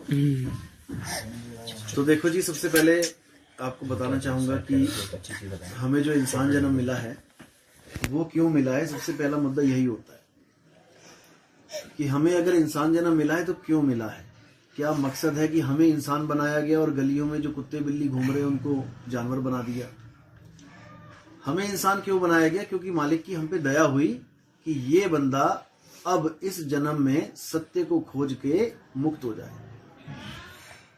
तो देखो जी, सबसे पहले आपको बताना चाहूंगा कि हमें जो इंसान जन्म मिला है वो क्यों मिला है। सबसे पहला मुद्दा यही होता है कि हमें अगर इंसान जन्म मिला है तो क्यों मिला है। क्या मकसद है कि हमें इंसान बनाया गया और गलियों में जो कुत्ते बिल्ली घूम रहे हैं उनको जानवर बना दिया। हमें इंसान क्यों बनाया गया? क्योंकि मालिक की हम पे दया हुई कि ये बंदा अब इस जन्म में सत्य को खोज के मुक्त हो जाए,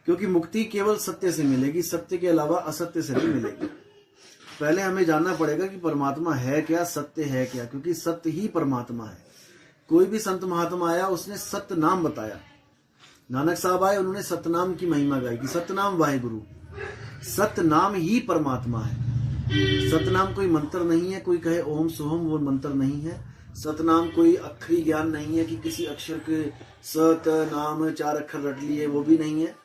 क्योंकि मुक्ति केवल सत्य से मिलेगी, सत्य के अलावा असत्य से नहीं मिलेगी। पहले हमें जानना पड़ेगा कि परमात्मा है क्या, सत्य है क्या, क्योंकि सत्य ही परमात्मा है। कोई भी संत महात्मा आया, उसने सत्य नाम बताया। नानक साहब आए, उन्होंने सतनाम की महिमा गाई कि सतनाम वाहेगुरु। सतनाम ही परमात्मा है। सतनाम कोई मंत्र नहीं है, कोई कहे ओम सोहम, वो मंत्र नहीं है। सतनाम कोई अक्षरी ज्ञान नहीं है कि किसी अक्षर के सत नाम 4 अक्षर रट लिए, वो भी नहीं है।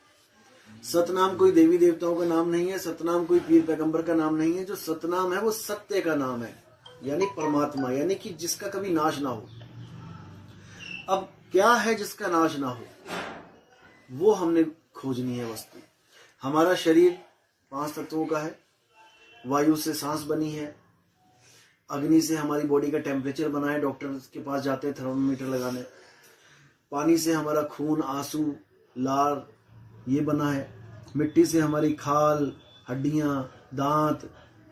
सतनाम कोई देवी देवताओं का नाम नहीं है। सतनाम कोई पीर पैगंबर का नाम नहीं है। जो सतनाम है वो सत्य का नाम है, यानी परमात्मा, यानी कि जिसका कभी नाश ना हो। अब क्या है जिसका नाश ना हो, वो हमने खोजनी है वस्तु। हमारा शरीर 5 तत्वों का है। वायु से सांस बनी है, अग्नि से हमारी बॉडी का टेम्परेचर बना है, डॉक्टर के पास जाते हैं थर्मामीटर लगाने। पानी से हमारा खून, आंसू, लार ये बना है। मिट्टी से हमारी खाल, हड्डियां, दांत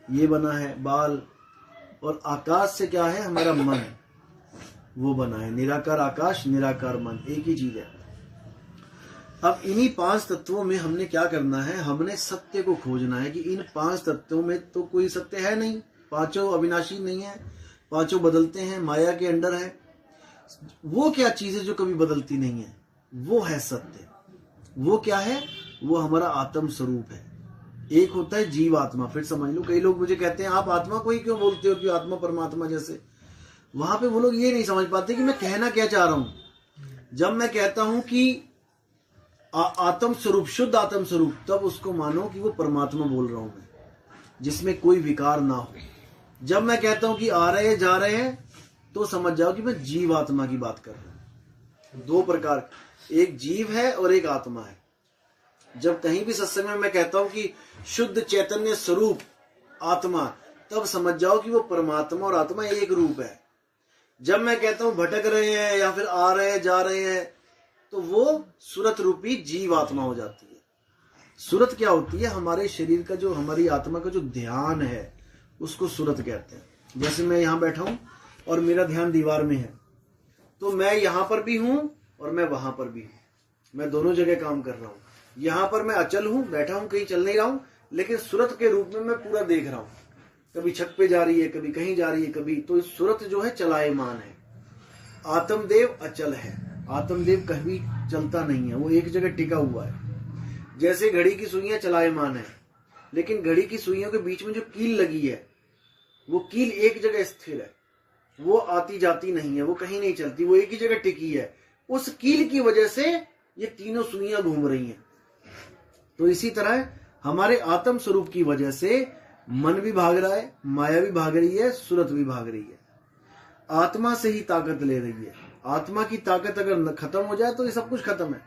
ये बना है, बाल। और आकाश से क्या है? हमारा मन, वो बना है। निराकार आकाश, निराकार मन, एक ही चीज है। अब इन्हीं 5 तत्वों में हमने क्या करना है? हमने सत्य को खोजना है कि इन 5 तत्वों में तो कोई सत्य है नहीं। पांचों अविनाशी नहीं है, पांचों बदलते हैं, माया के अंडर है। वो क्या चीज है जो कभी बदलती नहीं है? वो है सत्य। वो क्या है? वो हमारा आत्म स्वरूप है। एक होता है जीव आत्मा। फिर समझ लो, कई लोग मुझे कहते हैं आप आत्मा को ही क्यों बोलते हो कि आत्मा परमात्मा जैसे। वहां पे वो लोग ये नहीं समझ पाते कि मैं कहना क्या चाह रहा हूं। जब मैं कहता हूं कि आत्म स्वरूप, शुद्ध आत्म स्वरूप, तब उसको मानो कि वो परमात्मा बोल रहा हूं मैं, जिसमें कोई विकार ना हो। जब मैं कहता हूं कि आ रहे हैं जा रहे हैं, तो समझ जाओ कि मैं जीव आत्मा की बात कर रहा हूं। 2 प्रकार, एक जीव है और एक आत्मा है। जब कहीं भी सत्संग में मैं कहता हूं कि शुद्ध चैतन्य स्वरूप आत्मा, तब समझ जाओ कि वो परमात्मा और आत्मा एक रूप है। जब मैं कहता हूं भटक रहे हैं या फिर आ रहे हैं जा रहे हैं, तो वो सुरत रूपी जीव आत्मा हो जाती है। सुरत क्या होती है? हमारे शरीर का जो, हमारी आत्मा का जो ध्यान है, उसको सुरत कहते हैं। जैसे मैं यहां बैठा हूं और मेरा ध्यान दीवार में है, तो मैं यहां पर भी हूं और मैं वहां पर भी हूं। मैं दोनों जगह काम कर रहा हूं। यहां पर मैं अचल हूं, बैठा हूं, कहीं चल नहीं रहा हूं, लेकिन सुरत के रूप में मैं पूरा देख रहा हूं। कभी छत पे जा रही है, कभी कहीं जा रही है, कभी। तो सुरत जो है चलायमान है। आत्मदेव अचल है। आत्मदेव कभी चलता नहीं है, वो एक जगह टिका हुआ है। जैसे घड़ी की सुइयां चलायमान है, लेकिन घड़ी की सुइयों के बीच में जो कील लगी है, वो कील एक जगह स्थिर है, वो आती जाती नहीं है, वो कहीं नहीं चलती, वो एक ही जगह टिकी है। उस कील की वजह से ये तीनों सुइयां घूम रही हैं। तो इसी तरह हमारे आत्म स्वरूप की वजह से मन भी भाग रहा है, माया भी भाग रही है, सुरत भी भाग रही है। आत्मा से ही ताकत ले रही है। आत्मा की ताकत अगर खत्म हो जाए तो ये सब कुछ खत्म है।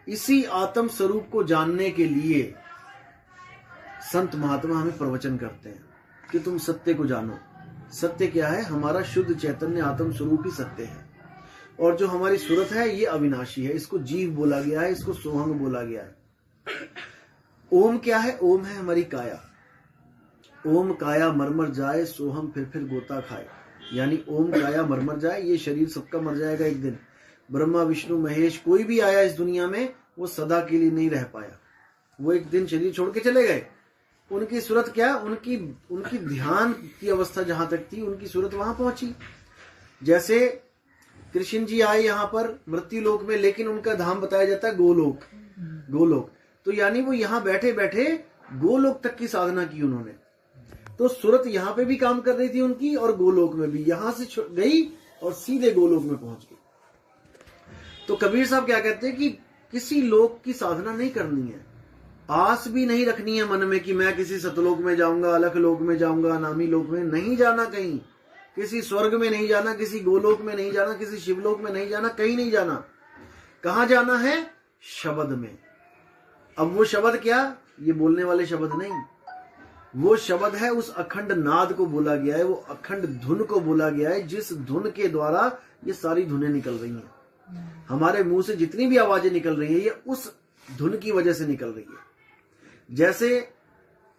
इसी आत्म स्वरूप को जानने के लिए संत महात्मा हमें प्रवचन करते हैं कि तुम सत्य को जानो। सत्य क्या है? हमारा शुद्ध चैतन्य आत्म स्वरूप ही सत्य है। और जो हमारी सूरत है ये अविनाशी है। इसको जीव बोला गया है, इसको सोहंग बोला गया है। ओम क्या है? ओम है हमारी काया। ओम काया मरमर जाए, सोहम फिर गोता खाए। यानी ओम काया मरमर जाए, ये शरीर सबका मर जाएगा एक दिन। ब्रह्मा विष्णु महेश कोई भी आया इस दुनिया में, वो सदा के लिए नहीं रह पाया। वो एक दिन शरीर छोड़ के चले गए। उनकी सूरत क्या? उनकी ध्यान की अवस्था जहां तक थी, उनकी सूरत वहां पहुंची। जैसे कृष्ण जी आए यहाँ पर मृत्यु लोक में, लेकिन उनका धाम बताया जाता है गोलोक। गोलोक तो यानी वो यहाँ बैठे बैठे गोलोक तक की साधना की उन्होंने। तो सूरत यहाँ पे भी काम कर रही थी उनकी, और गोलोक में भी। यहां से गई और सीधे गोलोक में पहुंच गई। तो कबीर साहब क्या कहते हैं कि किसी लोक की साधना नहीं करनी है। आस भी नहीं रखनी है मन में कि मैं किसी सतलोक में जाऊंगा, अलख लोक में जाऊंगा, नामी लोक में नहीं जाना। कहीं किसी स्वर्ग में नहीं जाना, किसी गोलोक में नहीं जाना, किसी शिवलोक में नहीं जाना, कहीं नहीं जाना। कहां जाना है? शब्द में। अब वो शब्द क्या, ये बोलने वाले शब्द नहीं, वो शब्द है उस अखंड नाद को बोला गया है, वो अखंड धुन को बोला गया है, जिस धुन के द्वारा ये सारी धुनें निकल रही हैं। हमारे मुंह से जितनी भी आवाजें निकल रही है, ये उस धुन की वजह से निकल रही है। जैसे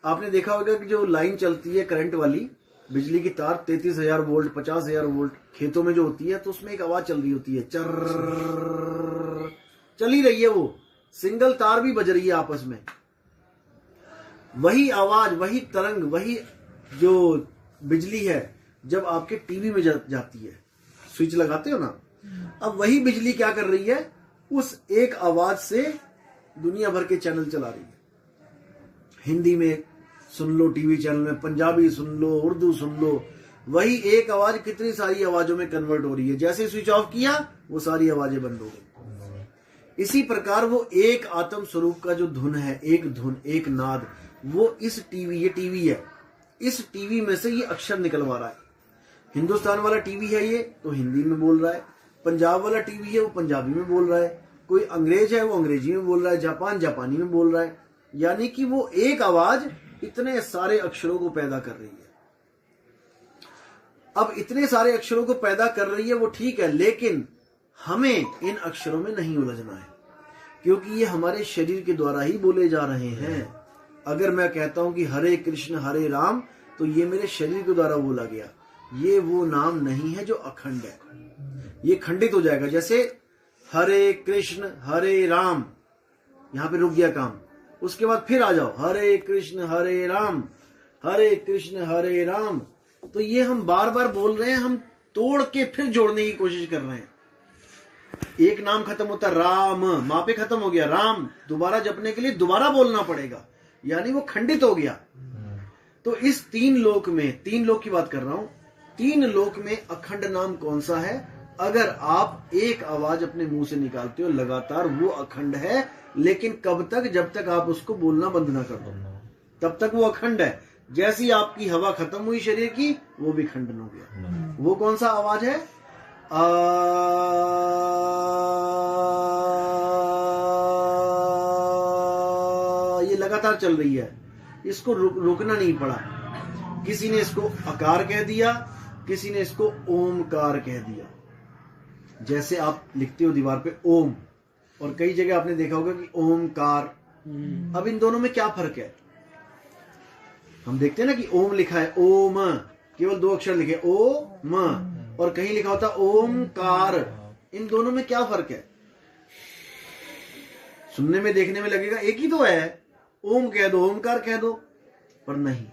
आपने देखा होगा कि जो लाइन चलती है करंट वाली, बिजली की तार 33,000 वोल्ट 50,000 वोल्ट खेतों में जो होती है, तो उसमें एक आवाज चल रही होती है, चर चल ही रही है, वो सिंगल तार भी बज रही है आपस में। वही आवाज, वही तरंग, वही जो बिजली है जब आपके टीवी में जाती है, स्विच लगाते हो ना, अब वही बिजली क्या कर रही है, उस एक आवाज से दुनिया भर के चैनल चला रही है। हिंदी में सुन लो टीवी चैनल में, पंजाबी सुन लो, उर्दू सुन लो, वही एक आवाज कितनी सारी आवाजों में कन्वर्ट हो रही है। जैसे स्विच ऑफ किया वो सारी आवाजें बंद हो गई। इसी प्रकार वो एक आत्म स्वरूप का जो धुन है, एक धुन, एक नाद, वो इस टीवी, ये टीवी है, इस टीवी में से ये अक्षर निकलवा रहा है। हिंदुस्तान वाला टीवी है ये, तो हिंदी में बोल रहा है। पंजाब वाला टीवी है, वो पंजाबी में बोल रहा है। कोई अंग्रेज है, वो अंग्रेजी में बोल रहा है। जापान जापानी में बोल रहा है। यानी कि वो एक आवाज इतने सारे अक्षरों को पैदा कर रही है। अब इतने सारे अक्षरों को पैदा कर रही है, वो ठीक है, लेकिन हमें इन अक्षरों में नहीं उलझना है, क्योंकि ये हमारे शरीर के द्वारा ही बोले जा रहे हैं। अगर मैं कहता हूं कि हरे कृष्ण हरे राम, तो ये मेरे शरीर के द्वारा बोला गया, ये वो नाम नहीं है जो अखंड है, ये खंडित हो जाएगा। जैसे हरे कृष्ण हरे राम, यहां पे रुक गया काम, उसके बाद फिर आ जाओ हरे कृष्ण हरे राम, हरे कृष्ण हरे राम, तो ये हम बार बार बोल रहे हैं, हम तोड़ के फिर जोड़ने की कोशिश कर रहे हैं। एक नाम खत्म होता राम, माँ पे खत्म हो गया, राम दोबारा जपने के लिए दोबारा बोलना पड़ेगा, यानी वो खंडित हो गया। तो इस तीन लोक में, तीन लोक की बात कर रहा हूं, तीन लोक में अखंड नाम कौन सा है? अगर आप एक आवाज अपने मुंह से निकालते हो लगातार, वो अखंड है। लेकिन कब तक? जब तक आप उसको बोलना बंद ना कर दो, तब तक वो अखंड है। जैसी आपकी हवा खत्म हुई शरीर की, वो भी खंडन हो गया। वो कौन सा आवाज है? ये लगातार चल रही है, इसको रुकना नहीं पड़ा। किसी ने इसको अकार कह दिया, किसी ने इसको ओमकार कह दिया। जैसे आप लिखते हो दीवार पे ओम, और कई जगह आपने देखा होगा कि ओमकार। अब इन दोनों में क्या फर्क है? हम देखते हैं ना कि ओम लिखा है, ओम केवल दो अक्षर लिखे ओम, और कहीं लिखा होता ओमकार। इन दोनों में क्या फर्क है? सुनने में देखने में लगेगा एक ही तो है, ओम कह दो ओमकार कह दो, पर नहीं,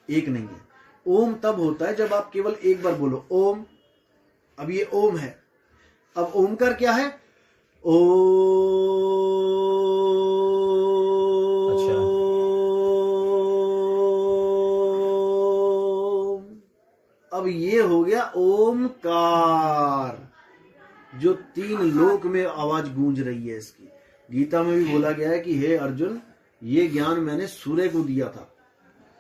एक नहीं है। ओम तब होता है जब आप केवल एक बार बोलो ओम। अब ये ओम है, अब ओमकार क्या है? ओ अब ये हो गया ओमकार, जो तीन लोक में आवाज गूंज रही है इसकी। गीता में भी बोला गया है कि हे अर्जुन, ये ज्ञान मैंने सूर्य को दिया था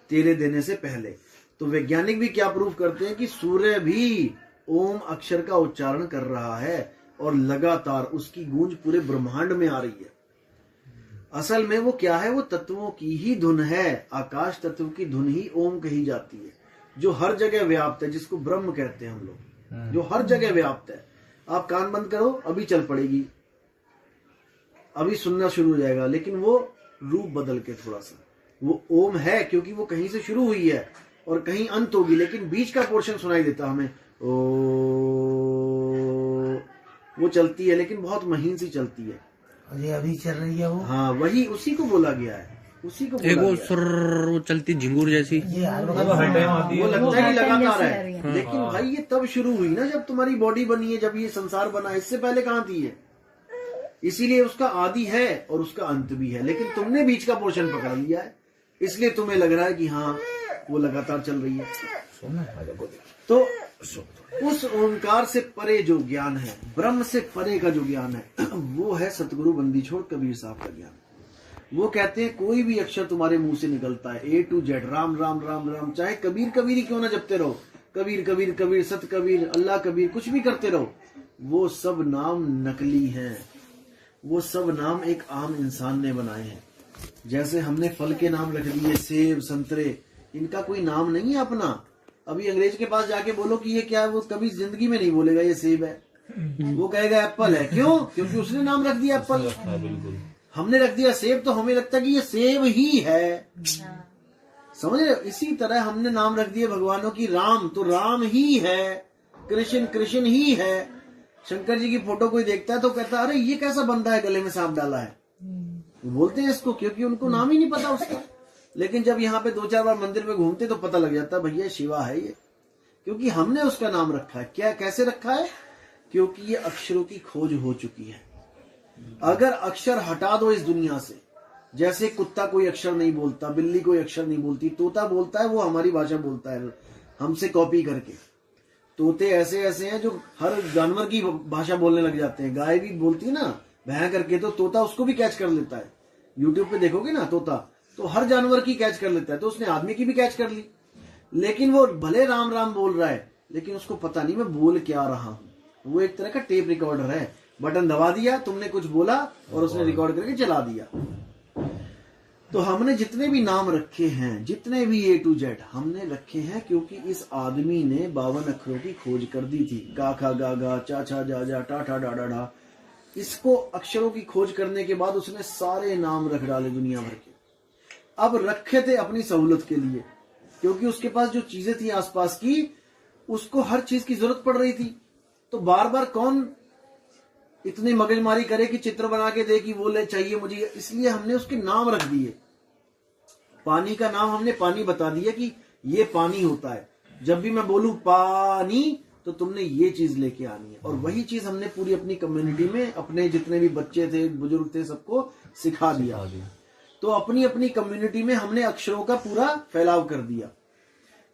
तेरे देने से पहले। तो वैज्ञानिक भी क्या प्रूफ करते हैं कि सूर्य भी ओम अक्षर का उच्चारण कर रहा है, और लगातार उसकी गूंज पूरे ब्रह्मांड में आ रही है। असल में वो क्या है? वो तत्वों की ही धुन है। आकाश तत्व की धुन ही ओम कही जाती है, जो हर जगह व्याप्त है, जिसको ब्रह्म कहते हैं हम लोग, जो हर जगह व्याप्त है। आप कान बंद करो, अभी चल पड़ेगी, अभी सुनना शुरू हो जाएगा, लेकिन वो रूप बदल के थोड़ा सा। वो ओम है क्योंकि वो कहीं से शुरू हुई है और कहीं अंत होगी, लेकिन बीच का पोर्शन सुनाई देता हमें। वो चलती है, लेकिन बहुत महीन सी चलती है। ये अभी चल रही है वो। हाँ, वही उसी को बोला गया है, उसी को बोला एक वो गया सुर, वो चलती झिंगुर जैसी, वो लगता है कि लगातार है, लेकिन भाई ये तब शुरू हुई ना जब तुम्हारी बॉडी बनी है, जब ये संसार बना। इससे पहले कहाँ थी ये? इसीलिए उसका आदि है और उसका अंत भी है, लेकिन तुमने बीच का पोर्शन पकड़ लिया है, इसलिए तुम्हें लग रहा है कि हाँ वो लगातार चल रही है। तो उस ओंकार से परे जो ज्ञान है, ब्रह्म से परे का जो ज्ञान है, वो है सतगुरु बंदी छोड़ कबीर साहब का ज्ञान। वो कहते हैं कोई भी अक्षर तुम्हारे मुंह से निकलता है, A to Z, Ram Ram Ram Ram, चाहे कबीर कबीर ही क्यों ना जपते रहो, कबीर कबीर कबीर, सत कबीर, अल्लाह कबीर, कुछ भी करते रहो, वो सब नाम नकली हैं। वो सब नाम एक आम इंसान ने बनाए हैं। जैसे हमने फल के नाम रख दिए, सेब, संतरे, इनका कोई नाम नहीं है अपना। अभी अंग्रेज के पास जाके बोलो कि ये क्या है, वो कभी जिंदगी में नहीं बोलेगा ये सेब है, वो कहेगा एप्पल है। क्यों? क्योंकि उसने नाम रख दिया एप्पल। हमने रख दिया सेब तो हमें लगता है कि ये सेब ही है। समझ रहे? इसी तरह हमने नाम रख दिए भगवानों की, राम तो राम ही है, कृष्ण कृष्ण ही है। शंकर जी की फोटो कोई देखता है तो कहता है अरे ये कैसा बंदा है गले में सांप डाला है, वो बोलते हैं इसको, क्योंकि उनको नाम ही नहीं पता उसका। लेकिन जब यहाँ पे 2-4 बार मंदिर में घूमते तो पता लग जाता है भैया शिवा है ये, क्योंकि हमने उसका नाम रखा है। क्या कैसे रखा है? क्योंकि ये अक्षरों की खोज हो चुकी है। अगर अक्षर हटा दो इस दुनिया से, जैसे कुत्ता कोई अक्षर नहीं बोलता, बिल्ली कोई अक्षर नहीं बोलती, तोता बोलता है, वो हमारी भाषा बोलता है हमसे कॉपी करके। तोते ऐसे ऐसे हैं जो हर जानवर की भाषा बोलने लग जाते हैं। गाय भी बोलती है ना भैं करके, तो तोता उसको भी कैच कर लेता है। यूट्यूब पे देखोगे ना तोता, तो हर जानवर की कैच कर लेता है, तो उसने आदमी की भी कैच कर ली। लेकिन वो भले राम राम बोल रहा है, लेकिन उसको पता नहीं मैं बोल क्या रहा हूं। वो एक तरह का टेप रिकॉर्डर है, बटन दबा दिया, तुमने कुछ बोला और उसने रिकॉर्ड करके चला दिया। तो हमने जितने भी नाम रखे हैं, जितने भी A to Z हमने रखे हैं, क्योंकि इस आदमी ने 52 अक्षरों की खोज कर दी थी। का खा गा गा, चा छा जा जा, टा ठा डा डा डा। इसको अक्षरों की खोज करने के बाद उसने सारे नाम रख डाले दुनिया भर के। अब रखे थे अपनी सहूलत के लिए, क्योंकि उसके पास जो चीजें थी आसपास की, उसको हर चीज की जरूरत पड़ रही थी। तो बार बार कौन इतनी मगजमारी करे कि चित्र बना के दे कि वो ले चाहिए मुझे, इसलिए हमने उसके नाम रख दिए। पानी का नाम हमने पानी बता दिया कि ये पानी होता है। जब भी मैं बोलूं पानी तो तुमने ये चीज लेके आनी है। और वही चीज हमने पूरी अपनी कम्युनिटी में, अपने जितने भी बच्चे थे, बुजुर्ग थे, सबको सिखा दिया। तो अपनी अपनी कम्युनिटी में हमने अक्षरों का पूरा फैलाव कर दिया।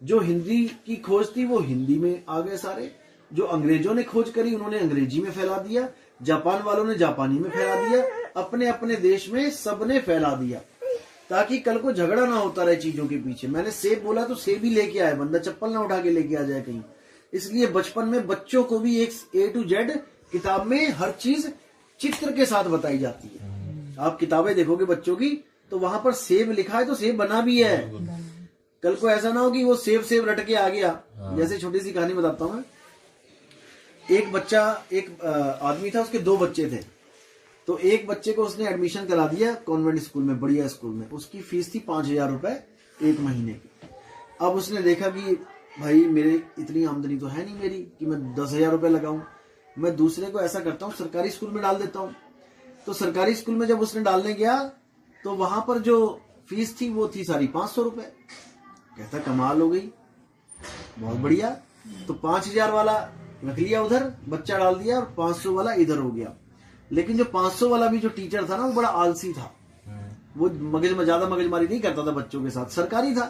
जो हिंदी की खोज थी वो हिंदी में आ गए सारे, जो अंग्रेजों ने खोज करी उन्होंने अंग्रेजी में फैला दिया, जापान वालों ने जापानी में फैला दिया, अपने अपने देश में सबने फैला दिया, ताकि कल को झगड़ा ना होता रहे चीजों के पीछे। मैंने सेब बोला तो सेब ही लेके आए, बंदा चप्पल ना उठा के लेके आ जाए कहीं। इसलिए बचपन में बच्चों को भी एक A to Z किताब में हर चीज चित्र के साथ बताई जाती है। आप किताबें देखोगे बच्चों की तो वहां पर सेब लिखा है तो सेब बना भी है। कल को ऐसा ना हो कि वो सेब सेब रट के आ गया। जैसे छोटी सी कहानी बताता हूँ मैं। एक आदमी था, उसके 2 बच्चे थे। तो एक बच्चे को उसने एडमिशन करा दिया कॉन्वेंट स्कूल में, बढ़िया स्कूल में। उसकी फीस थी 5,000 रुपए 1 महीने की। अब उसने देखा कि भाई मेरे इतनी आमदनी तो है नहीं मेरी कि मैं 10,000 रुपए लगाऊं, मैं दूसरे को ऐसा करता हूँ सरकारी स्कूल में डाल देता हूँ। तो सरकारी स्कूल में जब उसने डालने गया तो वहां पर जो फीस थी वो थी सारी 500 रुपए। कहता कमाल हो गई, बहुत बढ़िया। तो 5,000 वाला रख लिया उधर, बच्चा डाल दिया, और 500 वाला इधर हो गया। लेकिन जो 500 वाला भी जो टीचर था ना, वो बड़ा आलसी था। वो ज्यादा मगजमारी नहीं करता था बच्चों के साथ, सरकारी था।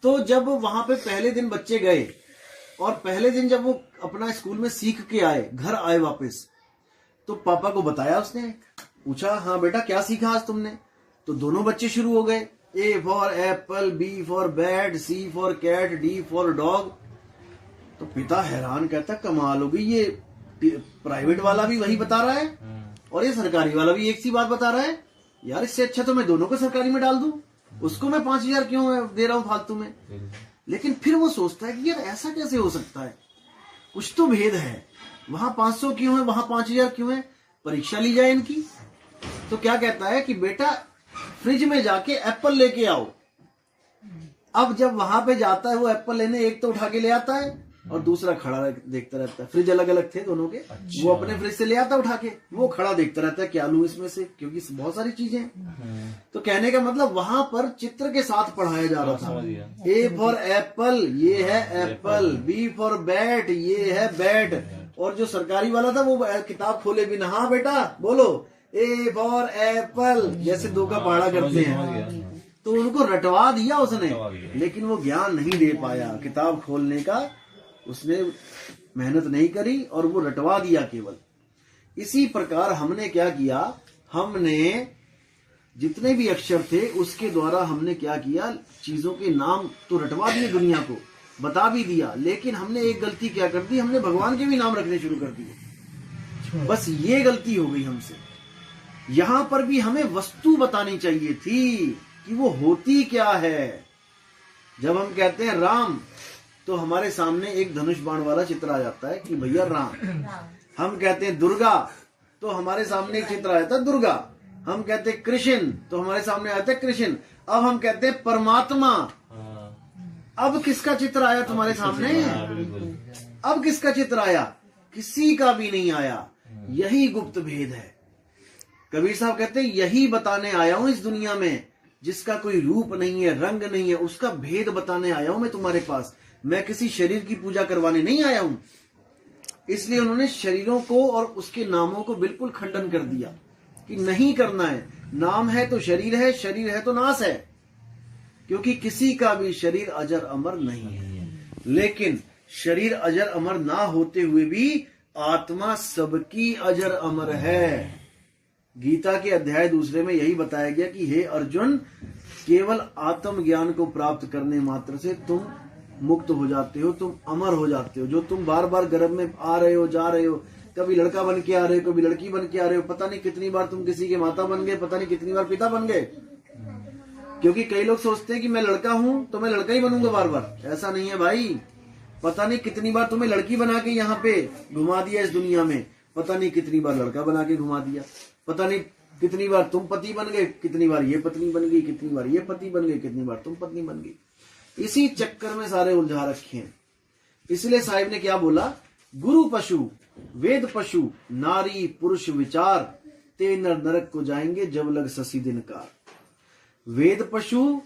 तो जब वहां पे पहले दिन बच्चे गए, और पहले दिन जब वो अपना स्कूल में सीख के आए, घर आए वापस, तो पापा को बताया उसने, पूछा हाँ बेटा क्या सीखा आज तुमने? तो दोनों बच्चे शुरू हो गए, A for apple, B for bat, C for cat, D for dog. तो पिता हैरान, कहता कमाल हो गई, ये प्राइवेट वाला भी वही बता रहा है और ये सरकारी वाला भी एक सी बात बता रहा है। यार इससे अच्छा तो मैं दोनों को सरकारी में डाल दूं, उसको मैं 5,000 क्यों दे रहा हूं फालतू में। लेकिन फिर वो सोचता है कि यार ऐसा कैसे हो सकता है, कुछ तो भेद है। वहां 500 क्यों है, वहां 5,000 क्यों है? परीक्षा ली जाए इनकी। तो क्या कहता है कि बेटा फ्रिज में जाके एप्पल लेके आओ। अब जब वहां पे जाता है वो एप्पल लेने, एक तो उठा के ले आता है और दूसरा खड़ा देखता रहता है। फ्रिज अलग अलग थे दोनों के। अच्छा। वो अपने फ्रिज से ले आता उठा के, वो खड़ा देखता रहता है क्या लूं इसमें से, क्योंकि बहुत सारी चीजें हैं। तो कहने का मतलब वहां पर चित्र के साथ पढ़ाया जा रहा था। A फॉर एप्पल, ये है एप्पल, B फॉर बैट, ये है बैट। और जो सरकारी वाला था वो किताब खोले बिना, हाँ बेटा बोलो A फॉर एप्पल, जैसे 2 का पहाड़ा करते हैं। तो उनको रटवा दिया उसने, लेकिन वो ज्ञान नहीं दे पाया। किताब खोलने का उसने मेहनत नहीं करी और वो रटवा दिया केवल। इसी प्रकार हमने क्या किया, हमने जितने भी अक्षर थे उसके द्वारा हमने क्या किया, चीजों के नाम तो रटवा दिए, दुनिया को बता भी दिया। लेकिन हमने एक गलती क्या कर दी, हमने भगवान के भी नाम रखने शुरू कर दिए। बस ये गलती हो गई हमसे। यहां पर भी हमें वस्तु बतानी चाहिए थी कि वो होती क्या है। जब हम कहते हैं राम तो हमारे सामने एक धनुष बाण वाला चित्र आ जाता है कि भैया राम। हम कहते हैं दुर्गा तो हमारे सामने एक चित्र आ जाता है दुर्गा। हम कहते हैं कृष्ण तो हमारे सामने आता है कृष्ण। अब हम कहते हैं परमात्मा, अब किसका चित्र आया तुम्हारे सामने? अब किसका चित्र आया? किसी का भी नहीं आया। यही गुप्त भेद है। कबीर साहब कहते हैं यही बताने आया हूं इस दुनिया में, जिसका कोई रूप नहीं है, रंग नहीं है, उसका भेद बताने आया हूं मैं तुम्हारे पास। मैं किसी शरीर की पूजा करवाने नहीं आया हूं। इसलिए उन्होंने शरीरों को और उसके नामों को बिल्कुल खंडन कर दिया कि नहीं करना है। नाम है तो शरीर है तो नाश है, क्योंकि किसी का भी शरीर अजर अमर नहीं है। लेकिन शरीर अजर अमर ना होते हुए भी आत्मा सबकी अजर अमर है। गीता के अध्याय 2 में यही बताया गया कि हे अर्जुन, केवल आत्म ज्ञान को प्राप्त करने मात्र से तुम मुक्त हो जाते हो, तुम अमर हो जाते हो। जो तुम बार बार गर्भ में आ रहे हो, जा रहे हो, कभी लड़का बन के आ रहे हो, कभी लड़की बन के आ रहे हो, पता नहीं कितनी बार तुम किसी के माता बन गए, पता नहीं कितनी बार पिता बन गए। क्योंकि कई लोग सोचते हैं कि मैं लड़का हूं तो मैं लड़का ही बनूंगा बार बार। ऐसा नहीं है भाई। पता नहीं कितनी बार तुम्हें लड़की बना के यहाँ पे घुमा दिया इस दुनिया में, पता नहीं कितनी बार लड़का बना के घुमा दिया, पता नहीं कितनी बार तुम पति बन गए, कितनी बार ये पत्नी बन गई, कितनी बार ये पति बन गए, कितनी बार तुम पत्नी बन गई। इसी चक्कर में सारे उलझा रखे हैं। इसलिए साहिब ने क्या बोला? गुरु पशु वेद पशु नारी पुरुष विचार, ते नर नरक को जाएंगे जब लग ससी दिन कार। वेद पशु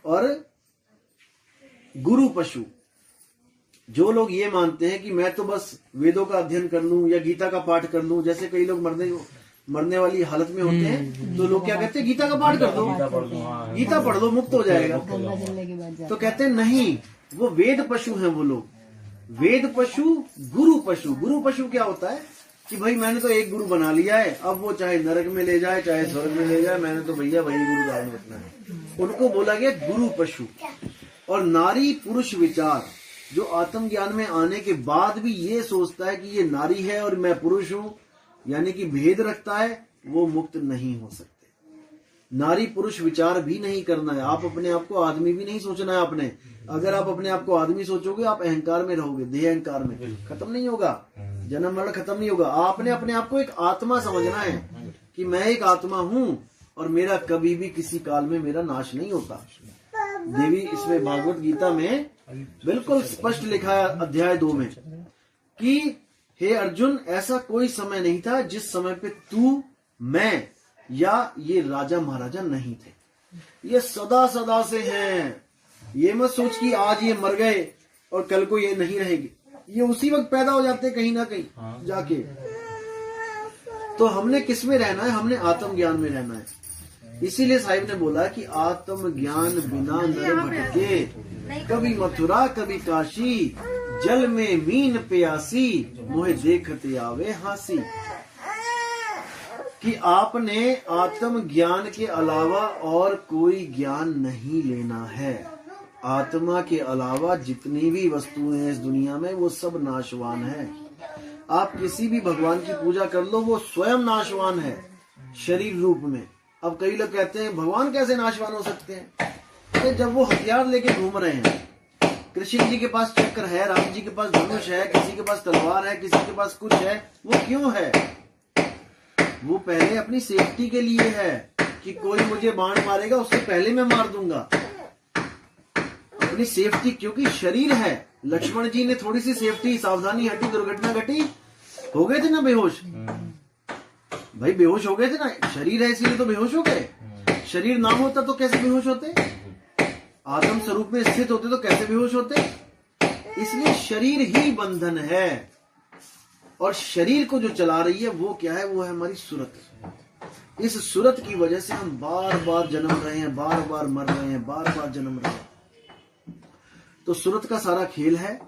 और गुरु पशु, जो लोग ये मानते हैं कि मैं तो बस वेदों का अध्ययन कर लूं या गीता का पाठ कर लूं, जैसे कई लोग मरने वाली हालत में होते हैं तो लोग क्या कहते हैं? गीता का पाठ कर दो, गीता पढ़ लो, मुक्त हो जाएगा। तो कहते हैं नहीं, वो वेद पशु हैं वो लोग। वेद पशु गुरु पशु। गुरु पशु क्या होता है कि भाई मैंने तो एक गुरु बना लिया है, अब वो चाहे नरक में ले जाए चाहे स्वर्ग में ले जाए, मैंने तो भैया वही गुरु धारण रखना है। उनको बोला गया गुरु पशु। और नारी पुरुष विचार, जो आत्मज्ञान में आने के बाद भी ये सोचता है कि ये नारी है और मैं पुरुष हूं, यानी कि भेद रखता है, वो मुक्त नहीं हो सकते। नारी पुरुष विचार भी नहीं करना है। आप अपने आप को आदमी भी नहीं सोचना है आपने। अगर आप अपने आप को आदमी सोचोगे, आप अहंकार में रहोगे, देह अहंकार में, खत्म नहीं होगा, जन्म मरण खत्म नहीं होगा। आपने अपने आप को एक आत्मा समझना है कि मैं एक आत्मा हूं और मेरा कभी भी किसी काल में मेरा नाश नहीं होता। देवी इसमें भागवत गीता में बिल्कुल स्पष्ट लिखा है अध्याय 2 में कि हे अर्जुन, ऐसा कोई समय नहीं था जिस समय पे तू, मैं या ये राजा महाराजा नहीं थे। ये सदा सदा से हैं। ये मत सोच कि आज ये मर गए और कल को ये नहीं रहेगी। ये उसी वक्त पैदा हो जाते हैं कहीं ना कहीं जाके। तो हमने किस में रहना है? हमने आत्म ज्ञान में रहना है। इसीलिए साहिब ने बोला कि आत्म ज्ञान बिना नर भटके, कभी मथुरा कभी काशी, जल में मीन प्यासी, मोहे देखते आवे हासी। कि आपने आत्म ज्ञान के अलावा और कोई ज्ञान नहीं लेना है। आत्मा के अलावा जितनी भी वस्तुएं हैं इस दुनिया में, वो सब नाशवान है। आप किसी भी भगवान की पूजा कर लो, वो स्वयं नाशवान है शरीर रूप में। अब कई लोग कहते हैं भगवान कैसे नाशवान हो सकते हैं? तो जब वो हथियार लेके घूम रहे हैं, कृष्ण जी के पास चक्र है, राम जी के पास धनुष है, किसी के पास तलवार है, किसी के पास कुछ है, वो क्यों है? वो पहले अपनी सेफ्टी के लिए है कि कोई मुझे बाण मारेगा उससे पहले मैं मार दूंगा। अपनी सेफ्टी, क्योंकि शरीर है। लक्ष्मण जी ने थोड़ी सी सेफ्टी, सावधानी हटी, दुर्घटना घटी, हो गए थे ना बेहोश। भाई बेहोश हो गए थे ना, शरीर है इसीलिए तो बेहोश हो गए। शरीर ना होता तो कैसे बेहोश होते? आत्म स्वरूप में स्थित होते तो कैसे बेहोश होते? इसलिए शरीर ही बंधन है। और शरीर को जो चला रही है वो क्या है? वो है हमारी सुरत। इस सुरत की वजह से हम बार बार जन्म रहे हैं, बार बार मर रहे हैं, बार बार जन्म रहे हैं। तो सुरत का सारा खेल है।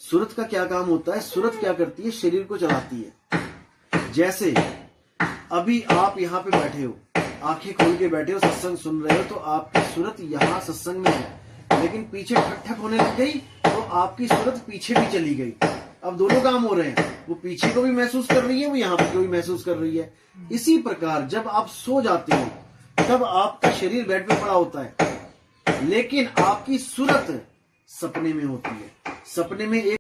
सुरत का क्या काम होता है? सुरत क्या करती है? शरीर को चलाती है। जैसे अभी आप यहाँ पे बैठे हो, आंखें खोल के बैठे हो, सत्संग सुन रहे हो, तो आपकी सुरत यहाँ सत्संग में है, लेकिन पीछे ठक ठक होने लग गई तो आपकी सुरत पीछे भी चली गई। अब दोनों काम हो रहे हैं, वो पीछे को भी महसूस कर रही है, वो यहाँ को भी महसूस कर रही है। इसी प्रकार जब आप सो जाते हो तब आपका शरीर बेड पे पड़ा होता है, लेकिन आपकी सूरत सपने में होती है। सपने में एक